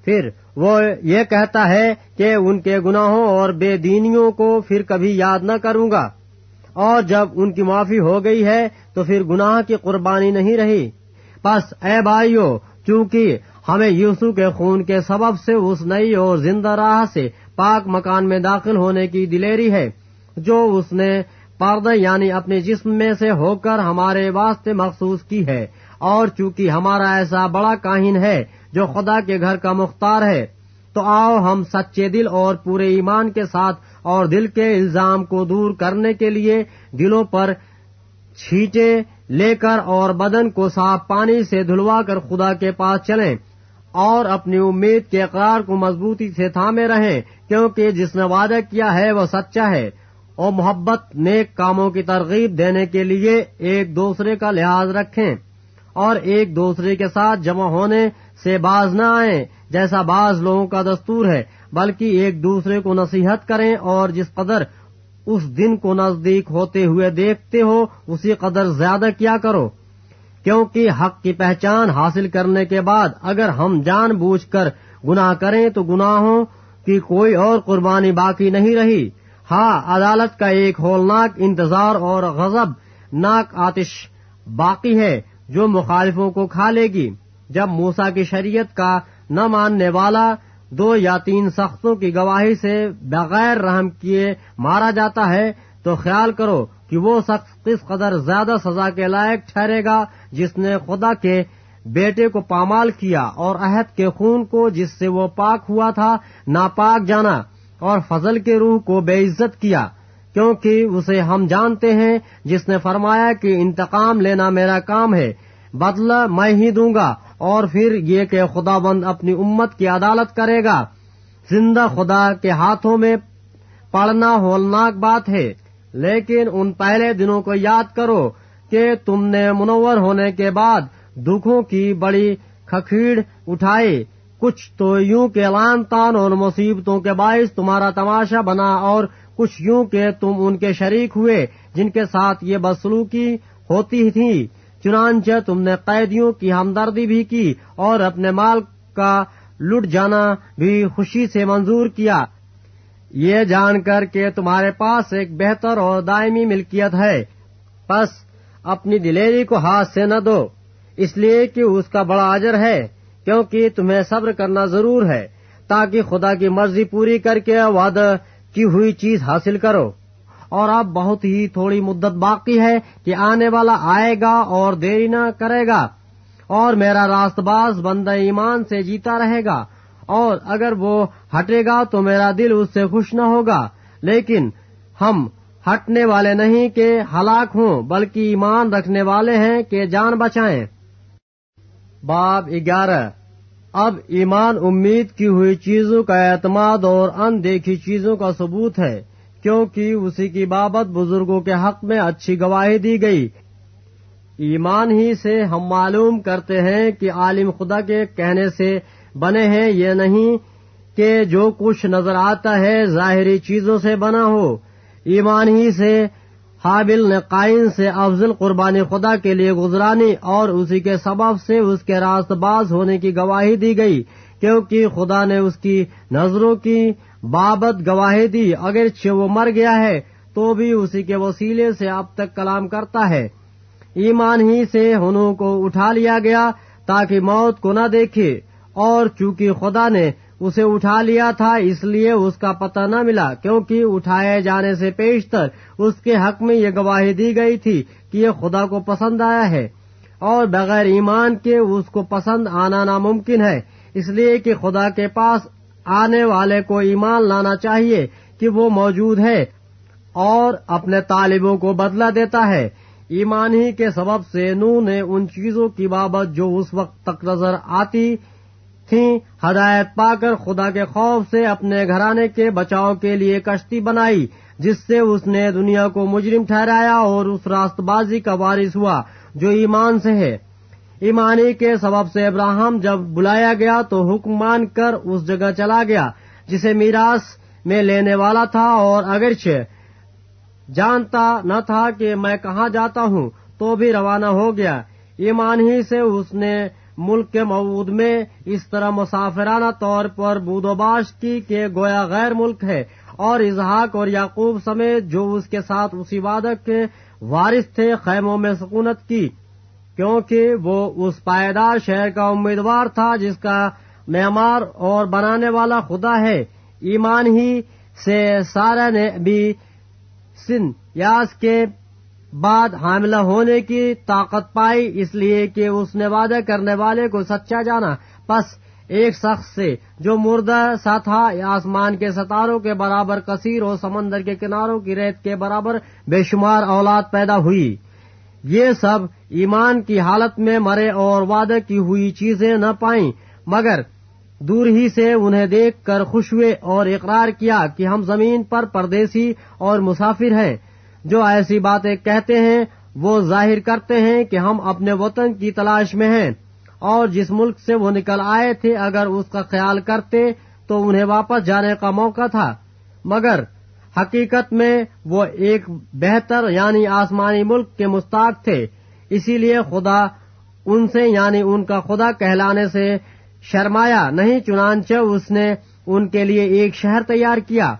پھر وہ یہ کہتا ہے کہ ان کے گناہوں اور بے دینیوں کو پھر کبھی یاد نہ کروں گا، اور جب ان کی معافی ہو گئی ہے تو پھر گناہ کی قربانی نہیں رہی۔ پس اے بھائیو، چونکہ ہمیں یسوع کے خون کے سبب سے اس نئی اور زندہ راہ سے پاک مکان میں داخل ہونے کی دلیری ہے جو اس نے پردہ یعنی اپنے جسم میں سے ہو کر ہمارے واسطے مخصوص کی ہے، اور چونکہ ہمارا ایسا بڑا کاہن ہے جو خدا کے گھر کا مختار ہے، تو آؤ ہم سچے دل اور پورے ایمان کے ساتھ اور دل کے الزام کو دور کرنے کے لیے دلوں پر چھینٹے لے کر اور بدن کو صاف پانی سے دھلوا کر خدا کے پاس چلیں اور اپنی امید کے اقرار کو مضبوطی سے تھامے رہیں، کیونکہ جس نے وعدہ کیا ہے وہ سچا ہے۔ اور محبت نیک کاموں کی ترغیب دینے کے لیے ایک دوسرے کا لحاظ رکھیں اور ایک دوسرے کے ساتھ جمع ہونے سے باز نہ آئیں جیسا بعض لوگوں کا دستور ہے، بلکہ ایک دوسرے کو نصیحت کریں، اور جس قدر اس دن کو نزدیک ہوتے ہوئے دیکھتے ہو اسی قدر زیادہ کیا کرو، کیونکہ حق کی پہچان حاصل کرنے کے بعد اگر ہم جان بوجھ کر گناہ کریں تو گناہوں کی کوئی اور قربانی باقی نہیں رہی۔ ہاں، عدالت کا ایک ہولناک انتظار اور غضب ناک آتش باقی ہے جو مخالفوں کو کھا لے گی۔ جب موسیٰ کی شریعت کا نہ ماننے والا 2 یا 3 شخصوں کی گواہی سے بغیر رحم کیے مارا جاتا ہے تو خیال کرو کہ وہ شخص کس قدر زیادہ سزا کے لائق ٹھہرے گا جس نے خدا کے بیٹے کو پامال کیا اور عہد کے خون کو جس سے وہ پاک ہوا تھا ناپاک جانا اور فضل کے روح کو بے عزت کیا، کیونکہ اسے ہم جانتے ہیں جس نے فرمایا کہ انتقام لینا میرا کام ہے، بدلہ میں ہی دوں گا۔ اور پھر یہ کہ خداوند اپنی امت کی عدالت کرے گا۔ زندہ خدا کے ہاتھوں میں پڑنا ہولناک بات ہے، لیکن ان پہلے دنوں کو یاد کرو کہ تم نے منور ہونے کے بعد دکھوں کی بڑی کھکھیڑ اٹھائی، کچھ تو یوں کہ لعن طعن اور مصیبتوں کے باعث تمہارا تماشا بنا، اور کچھ یوں کہ تم ان کے شریک ہوئے جن کے ساتھ یہ بدسلوکی ہوتی تھی۔ چنانچہ تم نے قیدیوں کی ہمدردی بھی کی اور اپنے مال کا لٹ جانا بھی خوشی سے منظور کیا، یہ جان کر کہ تمہارے پاس ایک بہتر اور دائمی ملکیت ہے۔ پس اپنی دلیری کو ہاتھ سے نہ دو، اس لیے کہ اس کا بڑا اجر ہے، کیونکہ تمہیں صبر کرنا ضرور ہے تاکہ خدا کی مرضی پوری کر کے وعدہ کی ہوئی چیز حاصل کرو۔ اور اب بہت ہی تھوڑی مدت باقی ہے کہ آنے والا آئے گا اور دیری نہ کرے گا، اور میرا راست باز بندہ ایمان سے جیتا رہے گا، اور اگر وہ ہٹے گا تو میرا دل اس سے خوش نہ ہوگا، لیکن ہم ہٹنے والے نہیں کہ ہلاک ہوں، بلکہ ایمان رکھنے والے ہیں کہ جان بچائیں۔ باب 11۔ اب ایمان امید کی ہوئی چیزوں کا اعتماد اور اندیکھی چیزوں کا ثبوت ہے، کیونکہ اسی کی بابت بزرگوں کے حق میں اچھی گواہی دی گئی۔ ایمان ہی سے ہم معلوم کرتے ہیں کہ عالم خدا کے کہنے سے بنے ہیں، یہ نہیں کہ جو کچھ نظر آتا ہے ظاہری چیزوں سے بنا ہو۔ ایمان ہی سے حابل نے قائن سے افضل قربانی خدا کے لیے گزرانی اور اسی کے سبب سے اس کے راست باز ہونے کی گواہی دی گئی، کیونکہ خدا نے اس کی نظروں کی بابت گواہی دی، اگرچہ وہ مر گیا ہے تو بھی اسی کے وسیلے سے اب تک کلام کرتا ہے۔ ایمان ہی سے ہنوح کو اٹھا لیا گیا تاکہ موت کو نہ دیکھے، اور چونکہ خدا نے اسے اٹھا لیا تھا اس لیے اس کا پتہ نہ ملا، کیونکہ اٹھائے جانے سے پیشتر اس کے حق میں یہ گواہی دی گئی تھی کہ یہ خدا کو پسند آیا ہے، اور بغیر ایمان کے اس کو پسند آنا ناممکن ہے، اس لیے کہ خدا کے پاس آنے والے کو ایمان لانا چاہیے کہ وہ موجود ہے اور اپنے طالبوں کو بدلہ دیتا ہے۔ ایمان ہی کے سبب سے نوح نے ان چیزوں کی بابت جو اس وقت تک نظر آتی تھیں ہدایت پا کر خدا کے خوف سے اپنے گھرانے کے بچاؤ کے لیے کشتی بنائی، جس سے اس نے دنیا کو مجرم ٹھہرایا اور اس راست بازی کا وارث ہوا جو ایمان سے ہے۔ ایمانی کے سبب سے ابراہیم جب بلایا گیا تو حکم مان کر اس جگہ چلا گیا جسے میراث میں لینے والا تھا، اور اگرچہ جانتا نہ تھا کہ میں کہاں جاتا ہوں تو بھی روانہ ہو گیا۔ ایمان ہی سے اس نے ملک کے موعود میں اس طرح مسافرانہ طور پر بود و باش کی کہ گویا غیر ملک ہے، اور اسحاق اور یعقوب سمیت جو اس کے ساتھ اسی وعدہ کے وارث تھے خیموں میں سکونت کی، کیونکہ وہ اس پائیدار شہر کا امیدوار تھا جس کا معمار اور بنانے والا خدا ہے۔ ایمان ہی سے سارہ نے بھی سن یاس کے بعد حاملہ ہونے کی طاقت پائی، اس لیے کہ اس نے وعدہ کرنے والے کو سچا جانا۔ پس ایک شخص سے جو مردہ سا تھا آسمان کے ستاروں کے برابر کثیر اور سمندر کے کناروں کی ریت کے برابر بے شمار اولاد پیدا ہوئی۔ یہ سب ایمان کی حالت میں مرے اور وعدہ کی ہوئی چیزیں نہ پائیں، مگر دور ہی سے انہیں دیکھ کر خوش ہوئے اور اقرار کیا کہ ہم زمین پر پردیسی اور مسافر ہیں۔ جو ایسی باتیں کہتے ہیں وہ ظاہر کرتے ہیں کہ ہم اپنے وطن کی تلاش میں ہیں، اور جس ملک سے وہ نکل آئے تھے اگر اس کا خیال کرتے تو انہیں واپس جانے کا موقع تھا، مگر حقیقت میں وہ ایک بہتر یعنی آسمانی ملک کے مستحق تھے۔ اسی لیے خدا ان سے یعنی ان کا خدا کہلانے سے شرمایا نہیں، چنانچہ اس نے ان کے لیے ایک شہر تیار کیا۔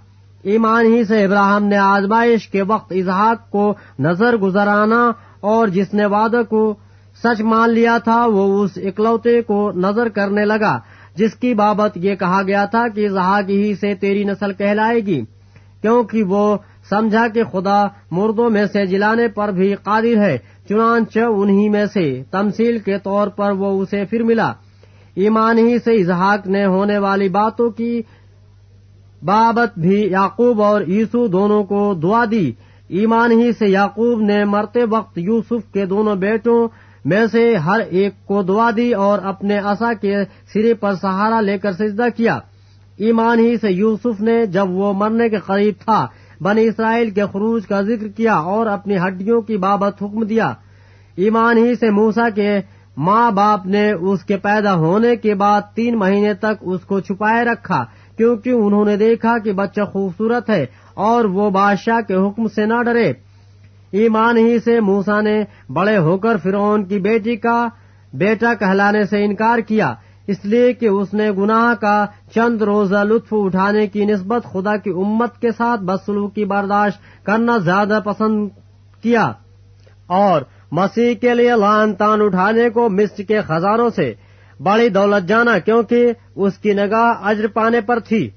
ایمان ہی سے ابراہیم نے آزمائش کے وقت اسحاق کو نظر گزرانا، اور جس نے وعدہ کو سچ مان لیا تھا وہ اس اکلوتے کو نظر کرنے لگا جس کی بابت یہ کہا گیا تھا کہ اسحاق ہی سے تیری نسل کہلائے گی، کیونکہ وہ سمجھا کہ خدا مردوں میں سے جلانے پر بھی قادر ہے۔ چنانچہ انہی میں سے تمثیل کے طور پر وہ اسے پھر ملا۔ ایمان ہی سے اسحاق نے ہونے والی باتوں کی بابت بھی یعقوب اور یوسف دونوں کو دعا دی۔ ایمان ہی سے یعقوب نے مرتے وقت یوسف کے دونوں بیٹوں میں سے ہر ایک کو دعا دی اور اپنے عصا کے سرے پر سہارا لے کر سجدہ کیا۔ ایمان ہی سے یوسف نے جب وہ مرنے کے قریب تھا بنی اسرائیل کے خروج کا ذکر کیا اور اپنی ہڈیوں کی بابت حکم دیا۔ ایمان ہی سے موسیٰ کے ماں باپ نے اس کے پیدا ہونے کے بعد 3 مہینے تک اس کو چھپائے رکھا، کیونکہ انہوں نے دیکھا کہ بچہ خوبصورت ہے اور وہ بادشاہ کے حکم سے نہ ڈرے۔ ایمان ہی سے موسیٰ نے بڑے ہو کر فرعون کی بیٹی کا بیٹا کہلانے سے انکار کیا، اس لیے کہ اس نے گناہ کا چند روزہ لطف اٹھانے کی نسبت خدا کی امت کے ساتھ بدسلوکی برداشت کرنا زیادہ پسند کیا، اور مسیح کے لیے لعن تان اٹھانے کو مصر کے خزانوں سے بڑی دولت جانا، کیونکہ اس کی نگاہ اجر پانے پر تھی۔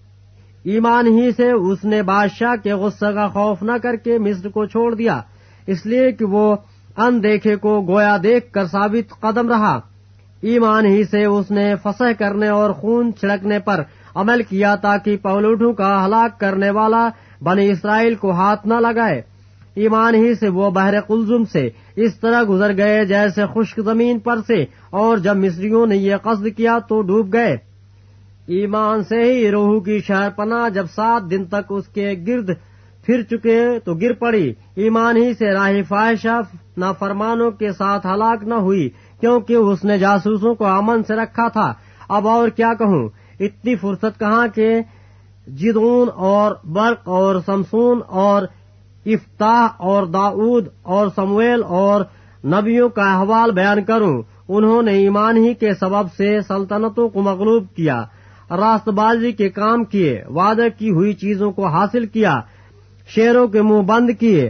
ایمان ہی سے اس نے بادشاہ کے غصے کا خوف نہ کر کے مصر کو چھوڑ دیا، اس لیے کہ وہ اندیکھے کو گویا دیکھ کر ثابت قدم رہا۔ ایمان ہی سے اس نے فسح کرنے اور خون چھڑکنے پر عمل کیا تاکہ پہلوٹوں کا ہلاک کرنے والا بنی اسرائیل کو ہاتھ نہ لگائے۔ ایمان ہی سے وہ بحر قلزم سے اس طرح گزر گئے جیسے خشک زمین پر سے، اور جب مصریوں نے یہ قصد کیا تو ڈوب گئے۔ ایمان سے ہی روح کی شہر پناہ جب 7 دن تک اس کے گرد پھر چکے تو گر پڑی۔ ایمان ہی سے راہ فاحشہ نافرمانوں کے ساتھ ہلاک نہ ہوئی، کیونکہ اس نے جاسوسوں کو امن سے رکھا تھا۔ اب اور کیا کہوں، اتنی فرصت کہاں کہ جدعون اور برق اور سمسون اور افتاح اور داؤد اور سمویل اور نبیوں کا احوال بیان کروں۔ انہوں نے ایمان ہی کے سبب سے سلطنتوں کو مغلوب کیا، راست بازی کے کام کیے، وعدہ کی ہوئی چیزوں کو حاصل کیا، شیروں کے منہ بند کیے،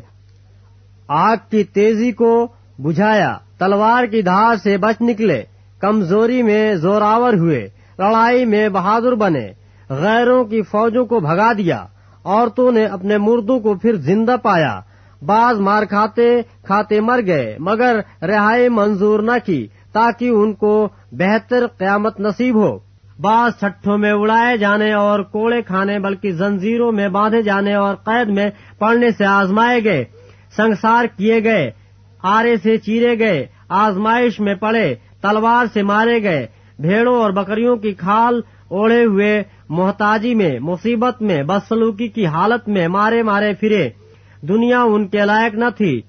آگ کی تیزی کو بجھایا، تلوار کی دھار سے بچ نکلے، کمزوری میں زوراور ہوئے، لڑائی میں بہادر بنے، غیروں کی فوجوں کو بھگا دیا، عورتوں نے اپنے مردوں کو پھر زندہ پایا، بعض مار کھاتے کھاتے مر گئے مگر رہائی منظور نہ کی تاکہ ان کو بہتر قیامت نصیب ہو، بعض چھٹوں میں اڑائے جانے اور کوڑے کھانے بلکہ زنجیروں میں باندھے جانے اور قید میں پڑنے سے آزمائے گئے، سنگسار کیے گئے، آرے سے چیرے گئے، آزمائش میں پڑے، تلوار سے مارے گئے، بھیڑوں اور بکریوں کی کھال اوڑھے ہوئے، محتاجی میں، مصیبت میں، بدسلوکی کی حالت میں مارے مارے پھرے۔ دنیا ان کے لائق نہ تھی،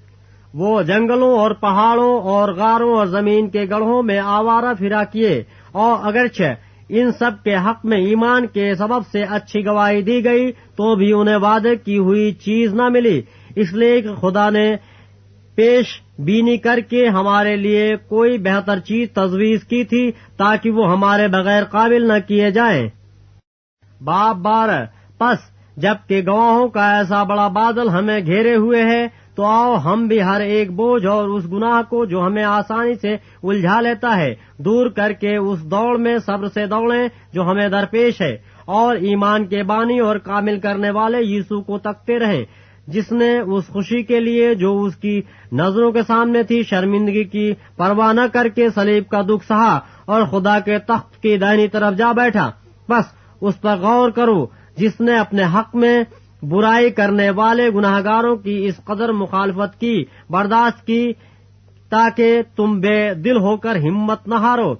وہ جنگلوں اور پہاڑوں اور غاروں اور زمین کے گڑھوں میں آوارہ پھرا کیے، اور اگرچہ ان سب کے حق میں ایمان کے سبب سے اچھی گواہی دی گئی تو بھی انہیں وعدے کی ہوئی چیز نہ ملی، اس لیے کہ خدا نے پیش بینی کر کے ہمارے لیے کوئی بہتر چیز تجویز کی تھی تاکہ وہ ہمارے بغیر قابل نہ کیے جائیں۔ باب 12 پس جبکہ گواہوں کا ایسا بڑا بادل ہمیں گھیرے ہوئے ہے تو آؤ ہم بھی ہر ایک بوجھ اور اس گناہ کو جو ہمیں آسانی سے الجھا لیتا ہے دور کر کے اس دوڑ میں صبر سے دوڑیں جو ہمیں درپیش ہے، اور ایمان کے بانی اور کامل کرنے والے یسوع کو تکتے رہیں، جس نے اس خوشی کے لیے جو اس کی نظروں کے سامنے تھی شرمندگی کی پرواہ نہ کر کے صلیب کا دکھ سہا اور خدا کے تخت کی دائنی طرف جا بیٹھا۔ بس اس پر غور کرو جس نے اپنے حق میں برائی کرنے والے گناہگاروں کی اس قدر مخالفت کی برداشت کی تاکہ تم بے دل ہو کر ہمت نہ ہارو۔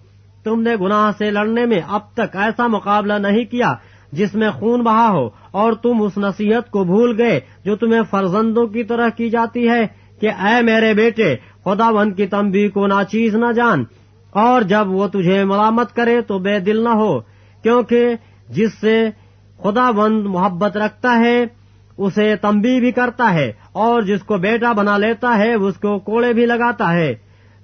تم نے گناہ سے لڑنے میں اب تک ایسا مقابلہ نہیں کیا جس میں خون بہا ہو، اور تم اس نصیحت کو بھول گئے جو تمہیں فرزندوں کی طرح کی جاتی ہے کہ اے میرے بیٹے خداوند کی تنبیہ کو ناچیز نہ جان، اور جب وہ تجھے ملامت کرے تو بے دل نہ ہو، کیونکہ جس سے خداوند محبت رکھتا ہے اسے تنبیہ بھی کرتا ہے، اور جس کو بیٹا بنا لیتا ہے اس کو کوڑے بھی لگاتا ہے۔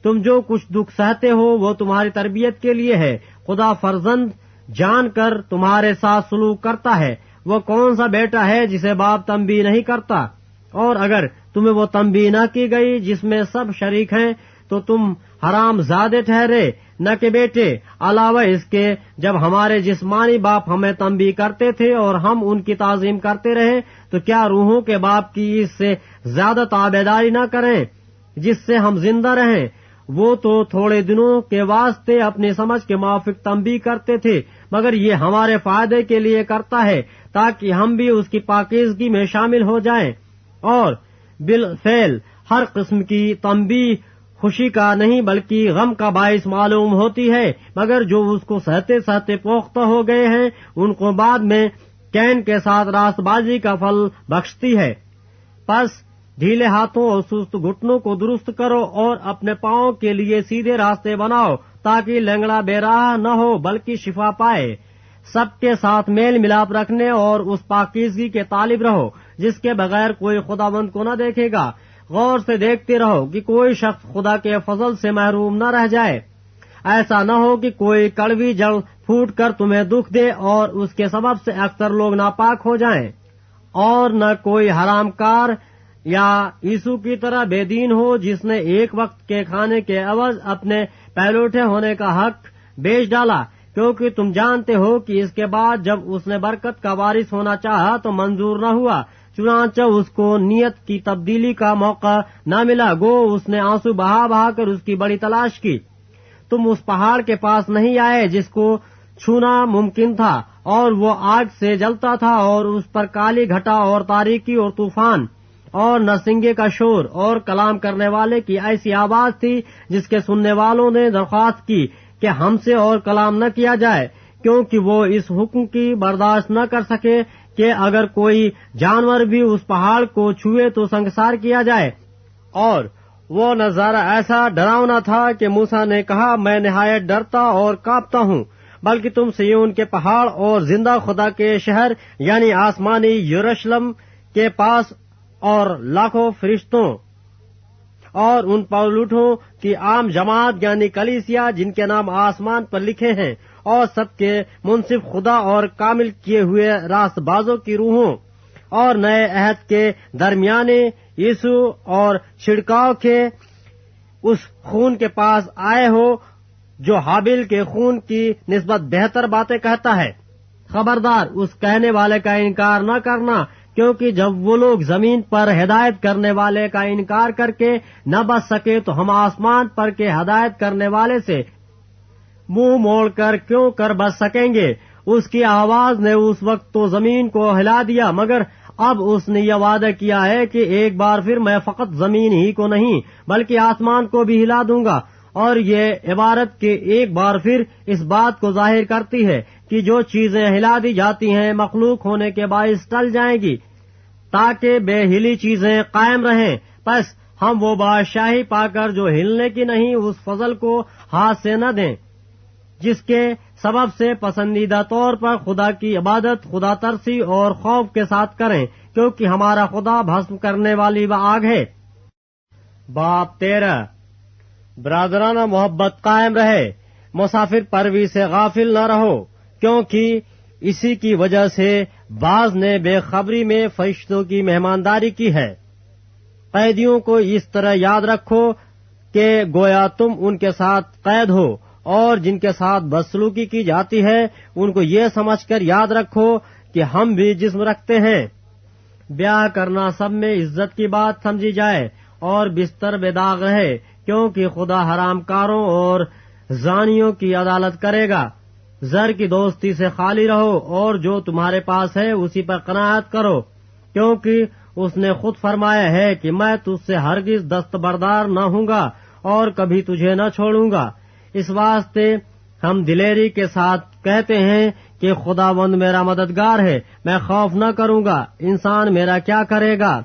تم جو کچھ دکھ سہتے ہو وہ تمہاری تربیت کے لیے ہے۔ خدا فرزند جان کر تمہارے ساتھ سلوک کرتا ہے۔ وہ کون سا بیٹا ہے جسے باپ تنبیہ نہیں کرتا؟ اور اگر تمہیں وہ تنبیہ نہ کی گئی جس میں سب شریک ہیں تو تم حرام زادے ٹھہرے نہ کہ بیٹے۔ علاوہ اس کے جب ہمارے جسمانی باپ ہمیں تنبیہ کرتے تھے اور ہم ان کی تعظیم کرتے رہے تو کیا روحوں کے باپ کی اس سے زیادہ تابعداری نہ کریں جس سے ہم زندہ رہیں؟ وہ تو تھوڑے دنوں کے واسطے اپنی سمجھ کے موافق تنبیہ کرتے تھے، مگر یہ ہمارے فائدے کے لیے کرتا ہے تاکہ ہم بھی اس کی پاکیزگی میں شامل ہو جائیں۔ اور بالفعل ہر قسم کی تنبیہ خوشی کا نہیں بلکہ غم کا باعث معلوم ہوتی ہے، مگر جو اس کو سہتے سہتے پختہ ہو گئے ہیں ان کو بعد میں کین کے ساتھ راست بازی کا پھل بخشتی ہے۔ پس ڈھیلے ہاتھوں اور سست گھٹنوں کو درست کرو اور اپنے پاؤں کے لیے سیدھے راستے بناؤ تاکہ لنگڑا بے راہ نہ ہو بلکہ شفا پائے۔ سب کے ساتھ میل ملاپ رکھنے اور اس پاکیزگی کے طالب رہو جس کے بغیر کوئی خداوند کو نہ دیکھے گا۔ غور سے دیکھتے رہو کہ کوئی شخص خدا کے فضل سے محروم نہ رہ جائے۔ ایسا نہ ہو کہ کوئی کڑوی جڑ پھوٹ کر تمہیں دکھ دے اور اس کے سبب سے اکثر لوگ ناپاک ہو جائیں، اور نہ کوئی حرام کار یا یسوع کی طرح بے دین ہو جس نے ایک وقت کے کھانے کے عوض اپنے پہلوٹے ہونے کا حق بیچ ڈالا، کیونکہ تم جانتے ہو کہ اس کے بعد جب اس نے برکت کا وارث ہونا چاہا تو منظور نہ ہوا، چنانچہ اس کو نیت کی تبدیلی کا موقع نہ ملا، گو اس نے آنسو بہا بہا کر اس کی بڑی تلاش کی۔ تم اس پہاڑ کے پاس نہیں آئے جس کو چھونا ممکن تھا، اور وہ آگ سے جلتا تھا، اور اس پر کالی گھٹا اور تاریکی اور طوفان اور نرسنگے کا شور اور کلام کرنے والے کی ایسی آواز تھی جس کے سننے والوں نے درخواست کی کہ ہم سے اور کلام نہ کیا جائے، کیونکہ وہ اس حکم کی برداشت نہ کر سکے کہ اگر کوئی جانور بھی اس پہاڑ کو چھوئے تو سنگسار کیا جائے۔ اور وہ نظارہ ایسا ڈراؤنا تھا کہ موسیٰ نے کہا میں نہایت ڈرتا اور کانپتا ہوں، بلکہ تم صہیون کے پہاڑ اور زندہ خدا کے شہر یعنی آسمانی یروشلم کے پاس اور لاکھوں فرشتوں اور ان پولوٹوں کی عام جماعت یعنی کلیسیا جن کے نام آسمان پر لکھے ہیں، اور سب کے منصف خدا اور کامل کیے ہوئے راست بازوں کی روحوں، اور نئے عہد کے درمیانے یسوع اور چھڑکاؤ کے اس خون کے پاس آئے ہو جو حابیل کے خون کی نسبت بہتر باتیں کہتا ہے۔ خبردار اس کہنے والے کا انکار نہ کرنا، کیونکہ جب وہ لوگ زمین پر ہدایت کرنے والے کا انکار کر کے نہ بچ سکے تو ہم آسمان پر کے ہدایت کرنے والے سے منہ موڑ کر کیوں کر بچ سکیں گے؟ اس کی آواز نے اس وقت تو زمین کو ہلا دیا، مگر اب اس نے یہ وعدہ کیا ہے کہ ایک بار پھر میں فقط زمین ہی کو نہیں بلکہ آسمان کو بھی ہلا دوں گا۔ اور یہ عبارت کہ ایک بار پھر اس بات کو ظاہر کرتی ہے کہ جو چیزیں ہلا دی جاتی ہیں مخلوق ہونے کے باعث ٹل جائیں گی تاکہ بے ہلی چیزیں قائم رہیں۔ پس ہم وہ بادشاہی پا کر جو ہلنے کی نہیں اس فضل کو ہاتھ سے نہ دیں جس کے سبب سے پسندیدہ طور پر خدا کی عبادت خدا ترسی اور خوف کے ساتھ کریں، کیونکہ ہمارا خدا بھسم کرنے والی آگ ہے۔ باب 13 برادرانہ محبت قائم رہے، مسافر پروی سے غافل نہ رہو، کیونکہ اسی کی وجہ سے بعض نے بے خبری میں فرشتوں کی مہمانداری کی ہے۔ قیدیوں کو اس طرح یاد رکھو کہ گویا تم ان کے ساتھ قید ہو، اور جن کے ساتھ بدسلوکی کی جاتی ہے ان کو یہ سمجھ کر یاد رکھو کہ ہم بھی جسم رکھتے ہیں۔ بیاہ کرنا سب میں عزت کی بات سمجھی جائے اور بستر بے داغ رہے، کیونکہ خدا حرام کاروں اور زانیوں کی عدالت کرے گا۔ زر کی دوستی سے خالی رہو اور جو تمہارے پاس ہے اسی پر قناعت کرو، کیونکہ اس نے خود فرمایا ہے کہ میں تجھ سے ہرگز دستبردار نہ ہوں گا اور کبھی تجھے نہ چھوڑوں گا۔ اس واسطے ہم دلیری کے ساتھ کہتے ہیں کہ خداوند میرا مددگار ہے، میں خوف نہ کروں گا، انسان میرا کیا کرے گا۔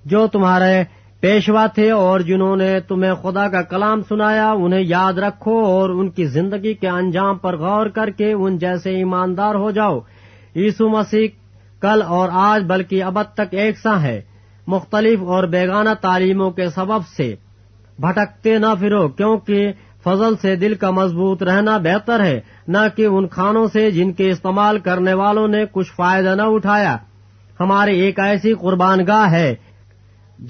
جو تمہارے پیشوا تھے اور جنہوں نے تمہیں خدا کا کلام سنایا انہیں یاد رکھو اور ان کی زندگی کے انجام پر غور کر کے ان جیسے ایماندار ہو جاؤ۔ یسوع مسیح کل اور آج بلکہ ابد تک یکساں ہے۔ مختلف اور بیگانہ تعلیموں کے سبب سے بھٹکتے نہ پھرو، کیونکہ فضل سے دل کا مضبوط رہنا بہتر ہے، نہ کہ ان کھانوں سے جن کے استعمال کرنے والوں نے کچھ فائدہ نہ اٹھایا۔ ہماری ایک ایسی قربان گاہ ہے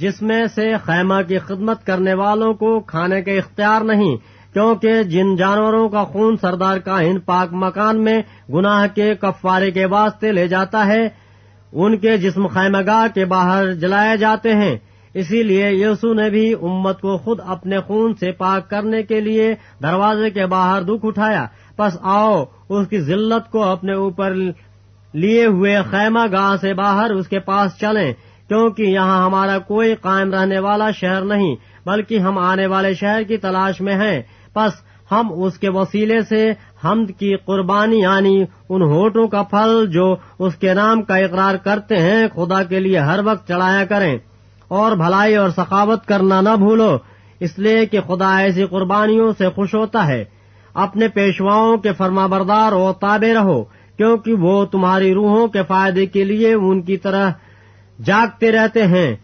جس میں سے خیمہ کی خدمت کرنے والوں کو کھانے کا اختیار نہیں، کیونکہ جن جانوروں کا خون سردار کاہن پاک مکان میں گناہ کے کفارے کے واسطے لے جاتا ہے ان کے جسم خیمہ گاہ کے باہر جلائے جاتے ہیں۔ اسی لیے یسوع نے بھی امت کو خود اپنے خون سے پاک کرنے کے لیے دروازے کے باہر دکھ اٹھایا۔ پس آؤ اس کی ذلت کو اپنے اوپر لیے ہوئے خیمہ گاہ سے باہر اس کے پاس چلیں، کیونکہ یہاں ہمارا کوئی قائم رہنے والا شہر نہیں، بلکہ ہم آنے والے شہر کی تلاش میں ہیں۔ پس ہم اس کے وسیلے سے حمد کی قربانی یعنی ان ہونٹوں کا پھل جو اس کے نام کا اقرار کرتے ہیں خدا کے لیے ہر وقت چڑھایا کریں، اور بھلائی اور سخاوت کرنا نہ بھولو، اس لیے کہ خدا ایسی قربانیوں سے خوش ہوتا ہے۔ اپنے پیشواؤں کے فرما بردار اور تابع رہو، کیونکہ وہ تمہاری روحوں کے فائدے کے لیے ان کی طرح جاگتے رہتے ہیں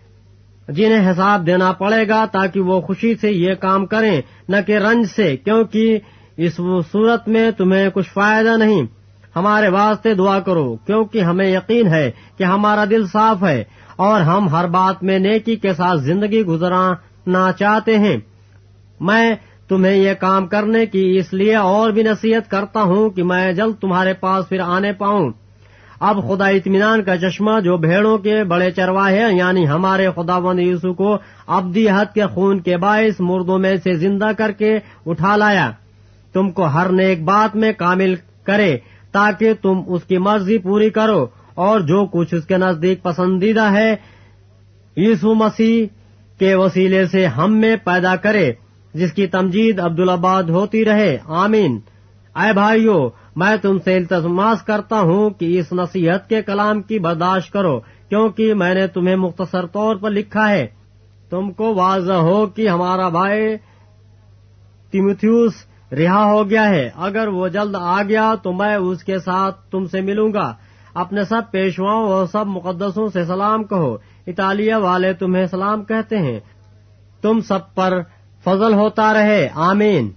جنہیں حساب دینا پڑے گا، تاکہ وہ خوشی سے یہ کام کریں نہ کہ رنج سے، کیونکہ اس صورت میں تمہیں کچھ فائدہ نہیں۔ ہمارے واسطے دعا کرو، کیونکہ ہمیں یقین ہے کہ ہمارا دل صاف ہے اور ہم ہر بات میں نیکی کے ساتھ زندگی گزارنا چاہتے ہیں۔ میں تمہیں یہ کام کرنے کی اس لیے اور بھی نصیحت کرتا ہوں کہ میں جلد تمہارے پاس پھر آنے پاؤں۔ اب خدا اطمینان کا چشمہ جو بھیڑوں کے بڑے چرواہے یعنی ہمارے خداوند یسوع کو ابدی حد کے خون کے باعث مردوں میں سے زندہ کر کے اٹھا لایا، تم کو ہر نیک بات میں کامل کرے، تاکہ تم اس کی مرضی پوری کرو، اور جو کچھ اس کے نزدیک پسندیدہ ہے یسوع مسیح کے وسیلے سے ہم میں پیدا کرے، جس کی تمجید عبدالآباد ہوتی رہے، آمین۔ اے بھائیو، میں تم سے التماس کرتا ہوں کہ اس نصیحت کے کلام کی برداشت کرو، کیونکہ میں نے تمہیں مختصر طور پر لکھا ہے۔ تم کو واضح ہو کہ ہمارا بھائی تیموتھیوس رہا ہو گیا ہے، اگر وہ جلد آ گیا تو میں اس کے ساتھ تم سے ملوں گا۔ اپنے سب پیشواؤں اور سب مقدسوں سے سلام کہو۔ اطالیہ والے تمہیں سلام کہتے ہیں۔ تم سب پر فضل ہوتا رہے، آمین۔